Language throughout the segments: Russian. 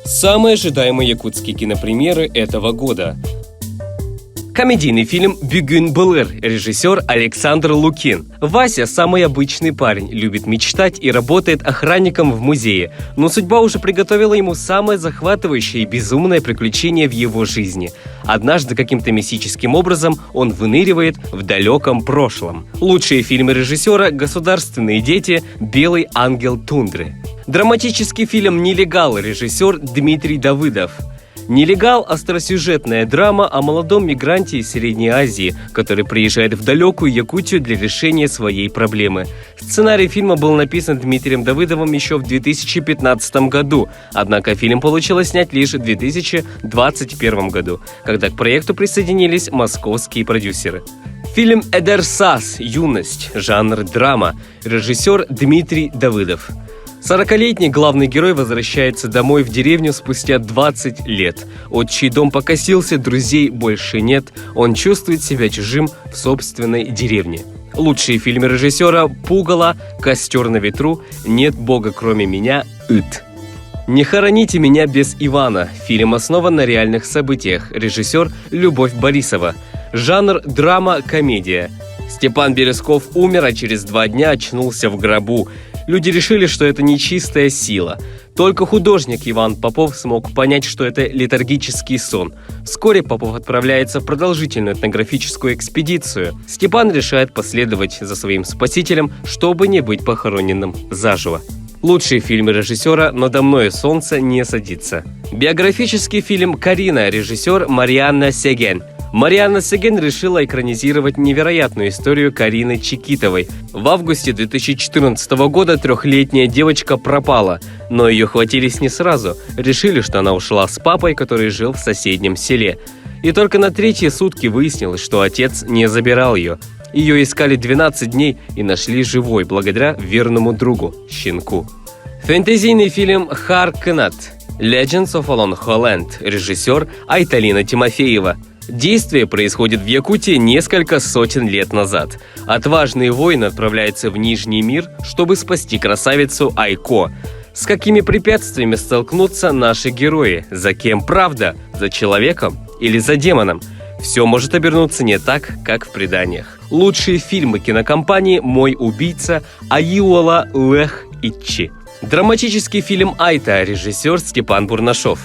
Самые ожидаемые якутские кинопремьеры этого года. Комедийный фильм «Бюгün Былыр», режиссер Александр Лукин. Вася – самый обычный парень, любит мечтать и работает охранником в музее. Но судьба уже приготовила ему самое захватывающее и безумное приключение в его жизни. Однажды каким-то мистическим образом он выныривает в далеком прошлом. Лучшие фильмы режиссера «Государственные дети», «Белый ангел тундры». Драматический фильм «Нелегал», режиссер Дмитрий Давыдов. «Нелегал» – остросюжетная драма о молодом мигранте из Средней Азии, который приезжает в далекую Якутию для решения своей проблемы. Сценарий фильма был написан Дмитрием Давыдовым еще в 2015 году, однако фильм получилось снять лишь в 2021 году, когда к проекту присоединились московские продюсеры. Фильм «Эдер Сас. Юность», жанр драма, режиссер Дмитрий Давыдов. 40-летний главный герой возвращается домой в деревню спустя 20 лет. Отчий дом покосился, друзей больше нет, он чувствует себя чужим в собственной деревне. Лучшие фильмы режиссера «Пугало», «Костер на ветру», «Нет Бога кроме меня», «Ит». «Не хороните меня без Ивана». Фильм основан на реальных событиях. Режиссер Любовь Борисова. Жанр драма-комедия. Степан Березков умер, а через 2 дня очнулся в гробу. Люди решили, что это нечистая сила. Только художник Иван Попов смог понять, что это летаргический сон. Вскоре Попов отправляется в продолжительную этнографическую экспедицию. Степан решает последовать за своим спасителем, чтобы не быть похороненным заживо. Лучшие фильмы режиссера «Надо мною солнце не садится». Биографический фильм «Карина», режиссер Марианна Сеген. Марианна Сеген решила экранизировать невероятную историю Карины Чикитовой. В августе 2014 года 3-летняя девочка пропала, но ее хватились не сразу. Решили, что она ушла с папой, который жил в соседнем селе. И только на 3-е сутки выяснилось, что отец не забирал ее. Ее искали 12 дней и нашли живой, благодаря верному другу, щенку. Фэнтезийный фильм «Харкнат» Legends of Alon Holland, режиссер Айталина Тимофеева. Действие происходит в Якутии несколько сотен лет назад. Отважный воин отправляется в Нижний мир, чтобы спасти красавицу Айко. С какими препятствиями столкнутся наши герои? За кем правда? За человеком или за демоном? Все может обернуться не так, как в преданиях. Лучшие фильмы кинокомпании «Мой убийца» Аюола Лех Итчи. Драматический фильм «Айта», режиссер Степан Бурнашов.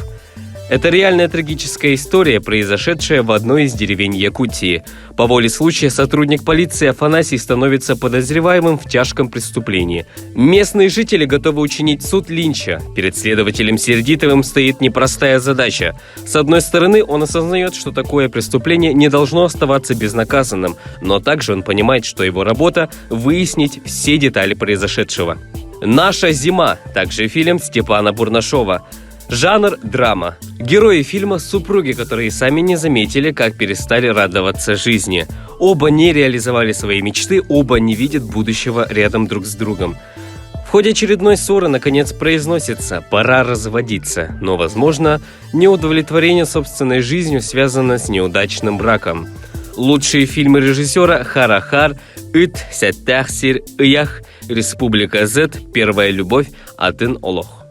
Это реальная трагическая история, произошедшая в одной из деревень Якутии. По воле случая сотрудник полиции Афанасий становится подозреваемым в тяжком преступлении. Местные жители готовы учинить суд Линча. Перед следователем Сердитовым стоит непростая задача. С одной стороны, он осознает, что такое преступление не должно оставаться безнаказанным, но также он понимает, что его работа – выяснить все детали произошедшего. «Наша зима» – также фильм Степана Бурнашова. Жанр – драма. Герои фильма – супруги, которые сами не заметили, как перестали радоваться жизни. Оба не реализовали свои мечты, оба не видят будущего рядом друг с другом. В ходе очередной ссоры, наконец, произносится «пора разводиться», но, возможно, неудовлетворение собственной жизнью связано с неудачным браком. Лучшие фильмы режиссера Харахар, Ит, Сяттахсир, Иях, Республика Z, Первая любовь, Атын Олох.